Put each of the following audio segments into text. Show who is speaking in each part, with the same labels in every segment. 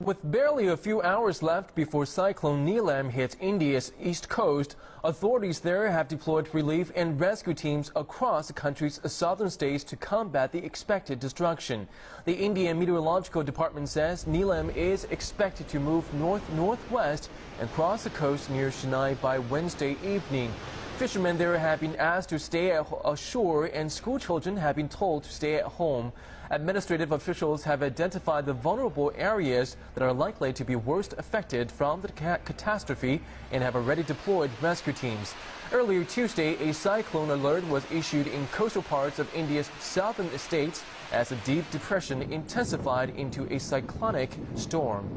Speaker 1: With barely a few hours left before Cyclone Nilam hits India's east coast, authorities there have deployed relief and rescue teams across the country's southern states to combat the expected destruction. The Indian Meteorological Department says Nilam is expected to move north-northwest and cross the coast near Chennai by Wednesday evening. Fishermen there have been asked to stay ashore and school children have been told to stay at home. Administrative officials have identified the vulnerable areas that are likely to be worst affected from the catastrophe and have already deployed rescue teams. Earlier Tuesday, a cyclone alert was issued in coastal parts of India's southern states as a deep depression intensified into a cyclonic storm.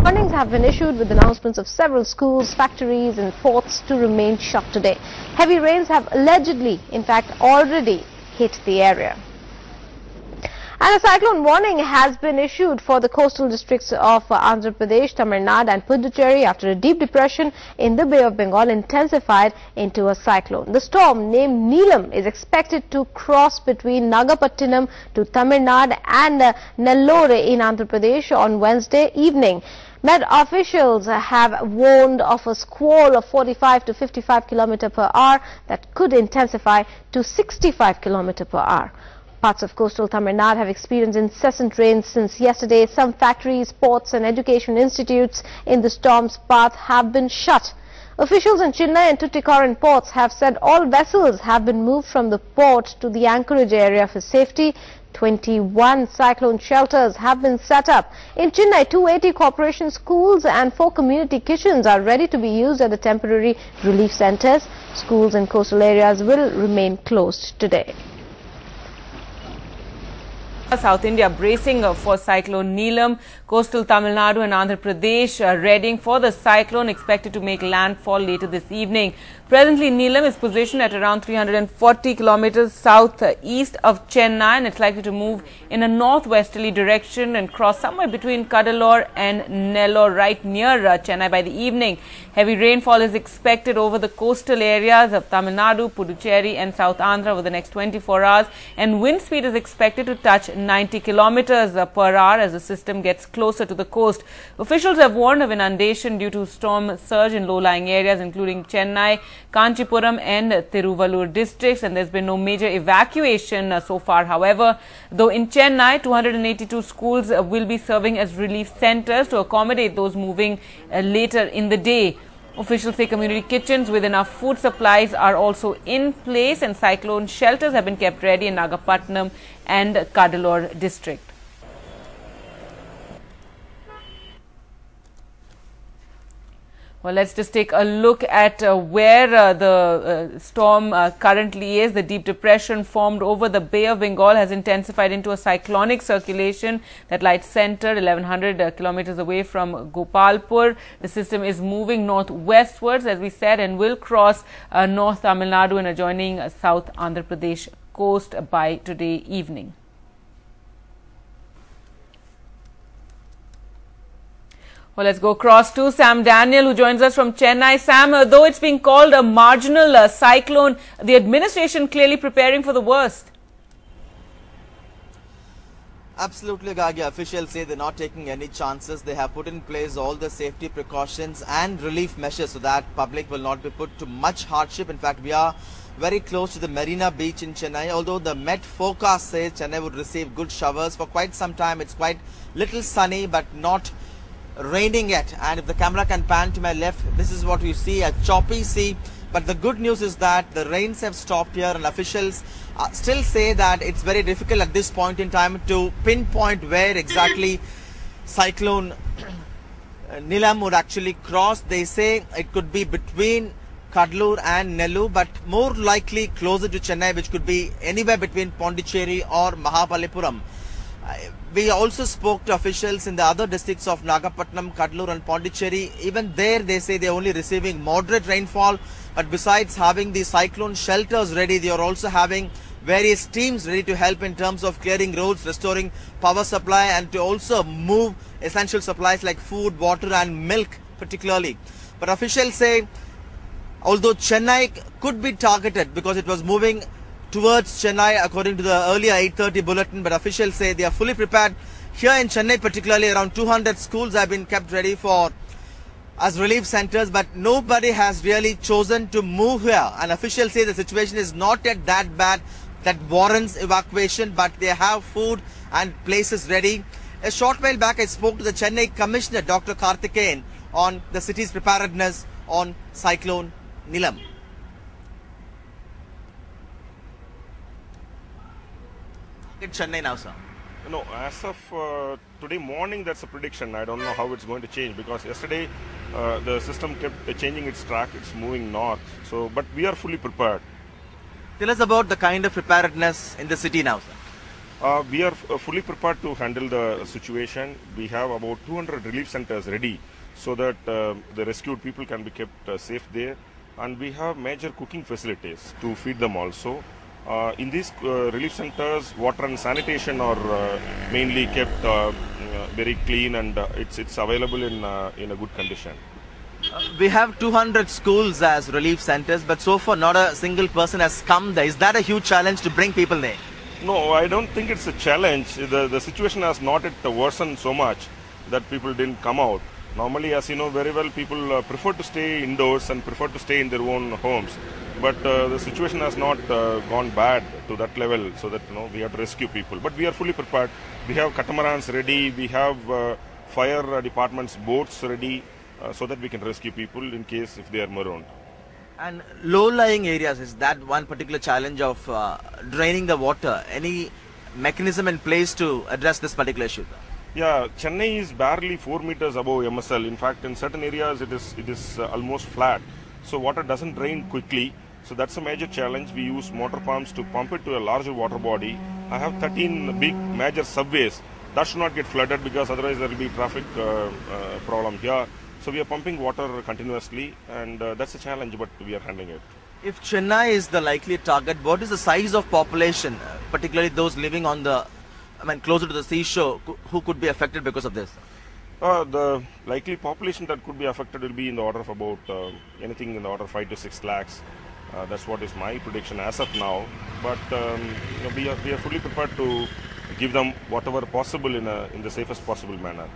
Speaker 2: Warnings have been issued with announcements of several schools, factories and ports to remain shut today. Heavy rains have allegedly, in fact, already hit the area. And a cyclone warning has been issued for the coastal districts of Andhra Pradesh, Tamil Nadu and Puducherry after a deep depression in the Bay of Bengal intensified into a cyclone. The storm named Nilam is expected to cross between Nagapattinam to Tamil Nadu and Nellore in Andhra Pradesh on Wednesday evening. Met officials have warned of a squall of 45 to 55 km per hour that could intensify to 65 km per hour. Parts of coastal Tamil Nadu have experienced incessant rains since yesterday. Some factories, ports and education institutes in the storm's path have been shut. Officials in Chennai and Tuticorin ports have said all vessels have been moved from the port to the anchorage area for safety. 21 cyclone shelters have been set up. In Chennai, 280 corporation schools and 4 community kitchens are ready to be used at the temporary relief centers. Schools in coastal areas will remain closed today.
Speaker 3: South India bracing for cyclone Nilam. Coastal Tamil Nadu and Andhra Pradesh readying for the cyclone expected to make landfall later this evening. Presently, Nilam is positioned at around 340 kilometers southeast of Chennai and it's likely to move in a northwesterly direction and cross somewhere between Cuddalore and Nellore right near Chennai by the evening. Heavy rainfall is expected over the coastal areas of Tamil Nadu, Puducherry and South Andhra over the next 24 hours and wind speed is expected to touch 90 kilometers per hour as the system gets closer to the coast. Officials have warned of inundation due to storm surge in low-lying areas including Chennai, Kanchipuram and Tiruvallur districts, and there's been no major evacuation so far. However, though in Chennai, 282 schools will be serving as relief centers to accommodate those moving later in the day. Officials say community kitchens with enough food supplies are also in place and cyclone shelters have been kept ready in Nagapattinam and Cuddalore district. Well, let's just take a look at where the storm currently is. The deep depression formed over the Bay of Bengal has intensified into a cyclonic circulation that lies centered 1100 kilometers away from Gopalpur. The system is moving northwestwards, as we said, and will cross North Tamil Nadu and adjoining South Andhra Pradesh coast by today evening. Well, let's go across to Sam Daniel, who joins us from Chennai. Sam, though it's being called a marginal cyclone, the administration clearly preparing for the worst.
Speaker 4: Absolutely, Gagya. Officials say they're not taking any chances. They have put in place all the safety precautions and relief measures so that public will not be put to much hardship. In fact, we are very close to the Marina Beach in Chennai. Although the Met forecast says Chennai would receive good showers for quite some time. It's quite little sunny, but not raining yet. And if the camera can pan to my left, this is what you see, a choppy sea. But the good news is that the rains have stopped here and officials still say that it's very difficult at this point in time to pinpoint where exactly cyclone Nilam would actually cross. They say it could be between Cuddalore and Nellore, but more likely closer to Chennai, which could be anywhere between Pondicherry or Mahabalipuram. We also spoke to officials in the other districts of Nagapattinam, Kadalur and Pondicherry. Even there they say they are only receiving moderate rainfall. But besides having the cyclone shelters ready, they are also having various teams ready to help in terms of clearing roads, restoring power supply and to also move essential supplies like food, water and milk particularly. But officials say although Chennai could be targeted because it was moving towards Chennai according to the earlier 8:30 bulletin, but officials say they are fully prepared. Here in Chennai particularly around 200 schools have been kept ready as relief centers, but nobody has really chosen to move here. And officials say the situation is not yet that bad that warrants evacuation, but they have food and places ready. A short while back I spoke to the Chennai Commissioner Dr. Karthikeyan on the city's preparedness on Cyclone Nilam. In Chennai now, sir?
Speaker 5: No, as of today morning, that's a prediction. I don't know how it's going to change because yesterday the system kept changing its track. It's moving north. So, but we are fully prepared.
Speaker 4: Tell us about the kind of preparedness in the city now, sir.
Speaker 5: We are fully prepared to handle the situation. We have about 200 relief centers ready so that the rescued people can be kept safe there. And we have major cooking facilities to feed them also. In these relief centers, water and sanitation are mainly kept very clean and it's available in a good condition.
Speaker 4: We have 200 schools as relief centers, but so far not a single person has come there. Is that a huge challenge to bring people there?
Speaker 5: No, I don't think it's a challenge. The situation has not yet worsened so much that people didn't come out. Normally, as you know very well, people prefer to stay indoors and prefer to stay in their own homes. But the situation has not gone bad to that level, so that we have to rescue people. But we are fully prepared. We have catamarans ready. We have fire department's boats ready, so that we can rescue people in case if they are marooned.
Speaker 4: And low-lying areas, is that one particular challenge of draining the water? Any mechanism in place to address this particular issue?
Speaker 5: Yeah, Chennai is barely 4 meters above MSL. In fact, in certain areas it is almost flat. So water doesn't drain quickly. So that's a major challenge. We use motor pumps to pump it to a larger water body. I have 13 big major subways. That should not get flooded because otherwise there will be traffic problem here. So we are pumping water continuously and that's a challenge, but we are handling it.
Speaker 4: If Chennai is the likely target, what is the size of population, particularly those living on the, closer to the seashore, who could be affected because of this?
Speaker 5: The likely population that could be affected will be in the order of about anything in the order of 5 to 6 lakhs. That's what is my prediction as of now. But we are fully prepared to give them whatever possible in the safest possible manner.